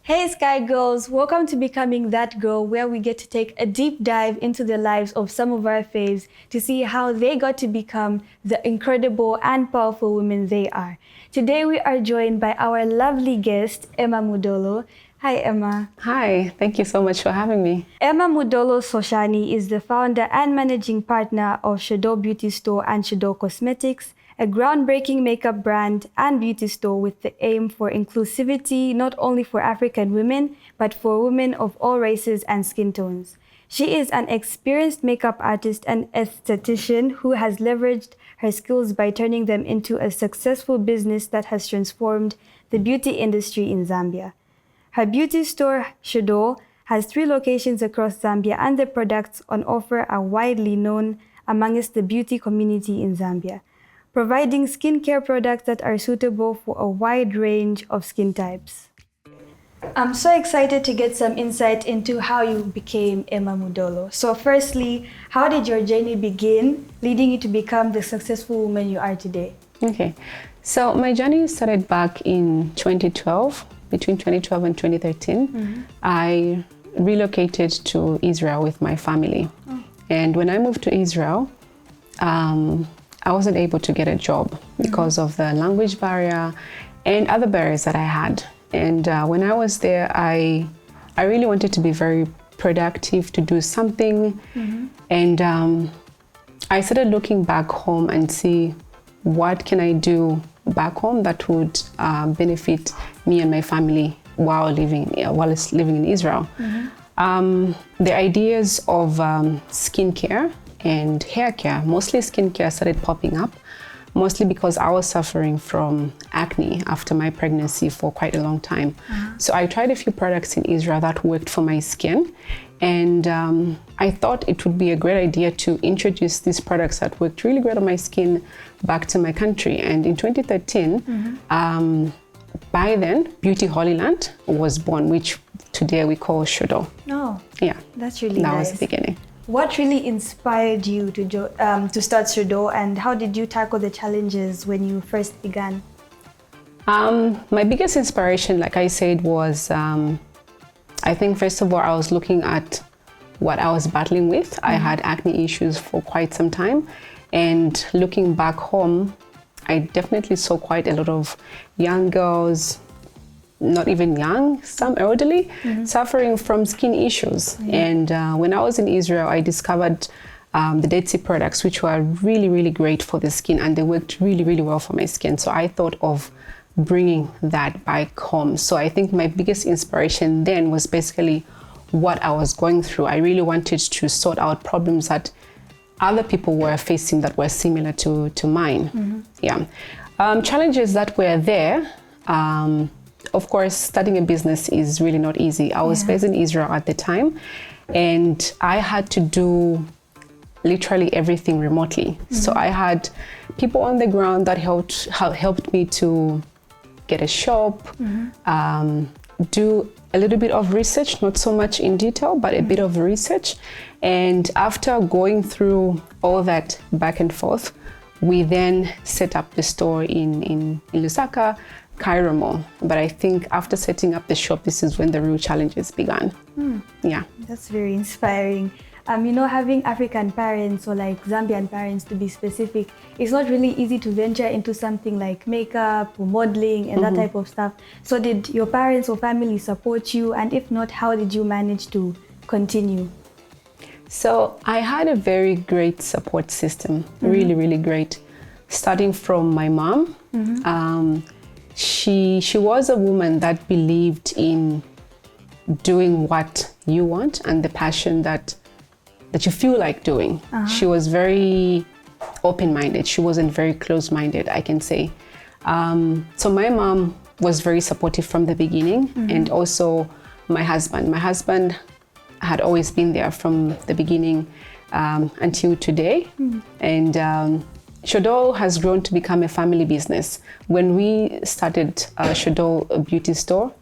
Hey Sky Girls, welcome to Becoming That Girl, where we get to take a deep dive into the lives of some of our faves to see how they got to become the incredible and powerful women they are. Today we are joined by our lovely guest, Emma Mudolo. Hi Emma. Hi, thank you so much for having me. Emma Mudolo Soshani is the founder and managing partner of Shadol Beauty Store and Shadol Cosmetics, a groundbreaking makeup brand and beauty store with the aim for inclusivity not only for African women, but for women of all races and skin tones. She is an experienced makeup artist and esthetician who has leveraged her skills by turning them into a successful business that has transformed the beauty industry in Zambia. Her beauty store, Shadol, has 3 locations across Zambia, and the products on offer are widely known amongst the beauty community in Zambia, providing skincare products that are suitable for a wide range of skin types. I'm so excited to get some insight into how you became Emma Mudolo. So firstly, how did your journey begin, leading you to become the successful woman you are today? Okay, so my journey started back in 2012, between 2012 and 2013. I relocated to Israel with my family. And when I moved to Israel, I wasn't able to get a job because of the language barrier and other barriers that I had. And when I was there, I really wanted to be very productive, to do something. And I started looking back home and see what can I do back home that would benefit me and my family while living in Israel. The ideas of skincare and hair care, mostly skincare, started popping up, mostly because I was suffering from acne after my pregnancy for quite a long time. So I tried a few products in Israel that worked for my skin, and I thought it would be a great idea to introduce these products that worked really great on my skin back to my country. And in 2013, by then, Beauty Holy Land was born, which today we call Shadol. Oh, yeah, that's really nice. That was the beginning. What really inspired you to start Shadol, and how did you tackle the challenges when you first began? My biggest inspiration, like I said, was I think first of all, I was looking at what I was battling with. I had acne issues for quite some time, and looking back home, I definitely saw quite a lot of young girls, not even young, some elderly, suffering from skin issues. And when I was in Israel, I discovered the Dead Sea products, which were really, really great for the skin, and they worked really, really well for my skin. So I thought of bringing that back home. So I think my biggest inspiration then was basically what I was going through. I really wanted to sort out problems that other people were facing that were similar to mine. Challenges that were there, of course, starting a business is really not easy. I was based in Israel at the time, and I had to do literally everything remotely. So I had people on the ground that helped me to get a shop, do a little bit of research, not so much in detail, but a bit of research. And after going through all that back and forth, we then set up the store in Lusaka, Cairo Mall. But I think after setting up the shop, this is when the real challenges began. Yeah. That's very inspiring. Having African parents, or like Zambian parents to be specific, it's not really easy to venture into something like makeup or modeling and that type of stuff. So did your parents or family support you? And if not, how did you manage to continue? So I had a very great support system, really, really great. Starting from my mom, she was a woman that believed in doing what you want and the passion that you feel like doing. She was very open-minded. She wasn't very close-minded, I can say. So my mom was very supportive from the beginning, and also my husband. My husband had always been there from the beginning until today. And Shadol has grown to become a family business. When we started Shadol Beauty Store,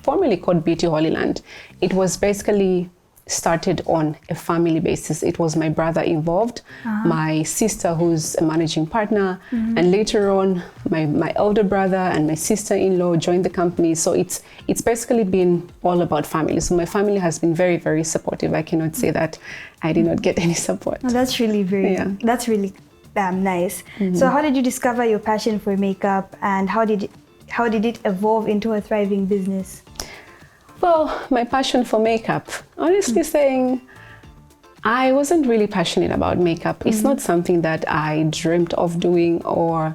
formerly called Beauty Holy Land, it was basically started on a family basis. It was my brother involved, my sister who's a managing partner, and later on my elder brother and my sister-in-law joined the company. So it's basically been all about family. So my family has been very, very supportive. I cannot say that I did not get any support. Oh, that's really that's really nice. So how did you discover your passion for makeup, and how did it evolve into a thriving business? Well, my passion for makeup, honestly saying, I wasn't really passionate about makeup. It's not something that I dreamt of doing or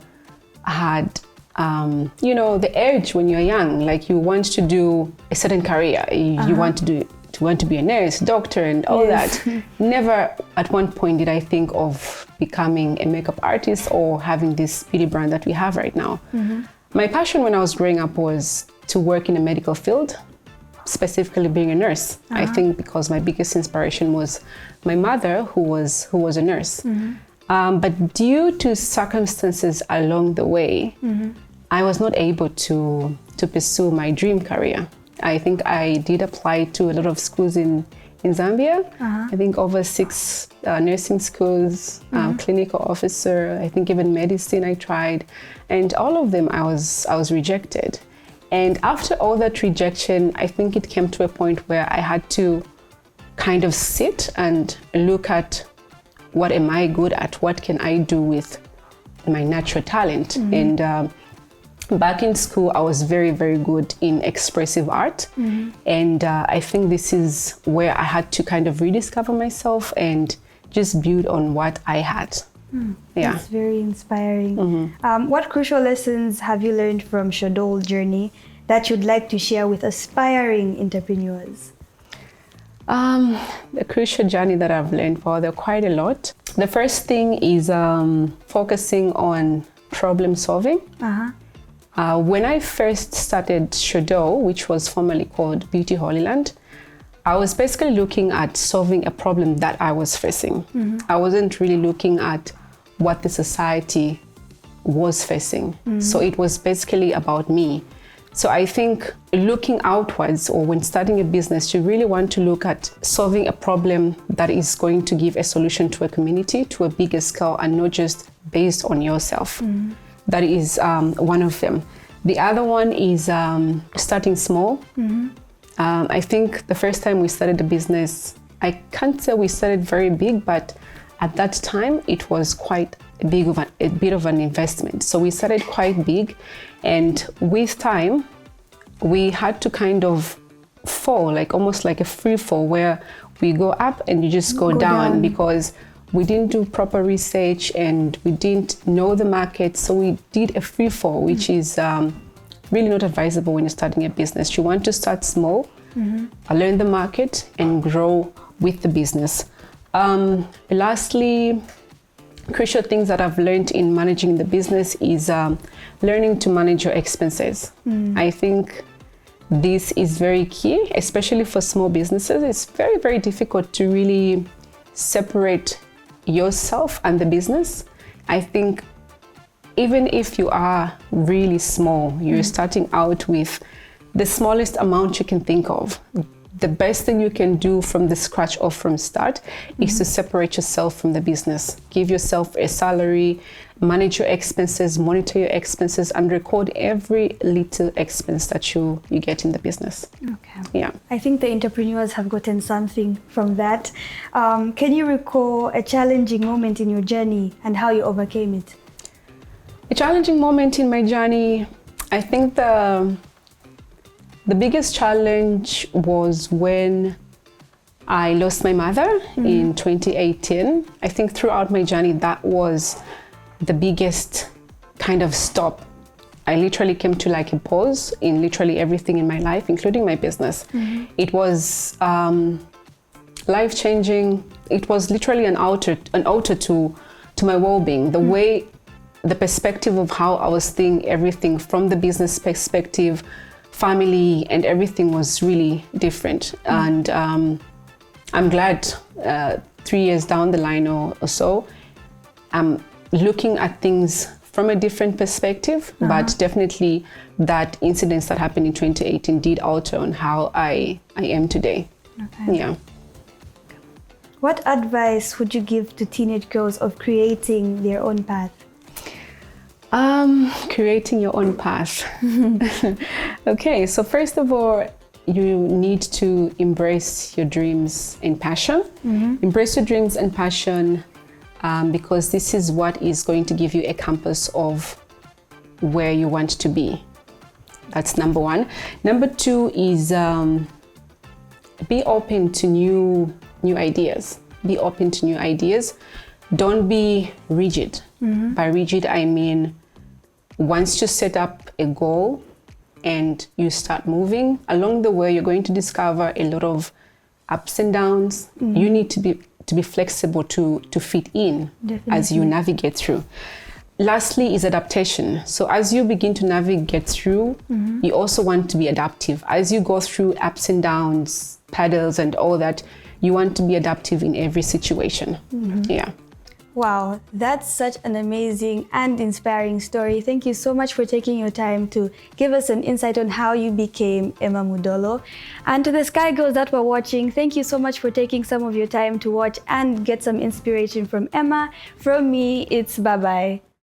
had, the urge when you're young. Like, you want to do a certain career. You want to be a nurse, doctor, and all that. Never at one point did I think of becoming a makeup artist or having this beauty brand that we have right now. My passion when I was growing up was to work in a medical field, specifically being a nurse. I think because my biggest inspiration was my mother, who was a nurse. But due to circumstances along the way, I was not able to pursue my dream career. I think I did apply to a lot of schools in Zambia. I think over 6 nursing schools, clinical officer, I think even medicine I tried, and all of them I was rejected. And after all that rejection, I think it came to a point where I had to kind of sit and look at, what am I good at? What can I do with my natural talent? And back in school, I was very, very good in expressive art. And I think this is where I had to kind of rediscover myself and just build on what I had. That's very inspiring. What crucial lessons have you learned from Shadol's journey that you'd like to share with aspiring entrepreneurs? The crucial journey that I've learned, there are quite a lot. The first thing is focusing on problem solving. When I first started Shadol, which was formerly called Beauty Holy Land, I was basically looking at solving a problem that I was facing. I wasn't really looking at what the society was facing. So it was basically about me. So I think looking outwards, or when starting a business, you really want to look at solving a problem that is going to give a solution to a community, to a bigger scale, and not just based on yourself. That is one of them. The other one is starting small. I think the first time we started the business, I can't say we started very big, but at that time it was quite a bit of an investment. So we started quite big, and with time we had to kind of fall, like almost like a free fall, where we go up and you just go down, because we didn't do proper research and we didn't know the market. So we did a free fall, which is really not advisable when you're starting a business. You want to start small, learn the market, and grow with the business. Lastly, crucial things that I've learned in managing the business is learning to manage your expenses. I think this is very key, especially for small businesses. It's very, very difficult to really separate yourself and the business. I think even if you are really small, you're starting out with the smallest amount you can think of. The best thing you can do from the scratch or from start is to separate yourself from the business. Give yourself a salary, manage your expenses, monitor your expenses, and record every little expense that you get in the business. Okay. Yeah. I think the entrepreneurs have gotten something from that. Can you recall a challenging moment in your journey and how you overcame it? A challenging moment in my journey, I think the biggest challenge was when I lost my mother in 2018. I think throughout my journey, that was the biggest kind of stop. I literally came to like a pause in literally everything in my life, including my business. It was life-changing. It was literally an altar to my well-being. The perspective of how I was seeing everything from the business perspective, family, and everything was really different. And I'm glad 3 years down the line or so, I'm looking at things from a different perspective, but definitely that incidents that happened in 2018 did alter on how I am today. Okay. Yeah. What advice would you give to teenage girls of creating their own path? Creating your own path. Okay, so first of all, you need to embrace your dreams and passion. Embrace your dreams and passion because this is what is going to give you a compass of where you want to be. That's number one. Number two is be open to new ideas. Be open to new ideas. Don't be rigid. By rigid, I mean once you set up a goal and you start moving, along the way, you're going to discover a lot of ups and downs. You need to be flexible to fit in as you navigate through. Lastly is adaptation. So as you begin to navigate through, you also want to be adaptive. As you go through ups and downs, paddles and all that, you want to be adaptive in every situation. Yeah. Wow, that's such an amazing and inspiring story. Thank you so much for taking your time to give us an insight on how you became Emma Mudolo. And to the Sky Girls that were watching, thank you so much for taking some of your time to watch and get some inspiration from Emma. From me, it's bye-bye.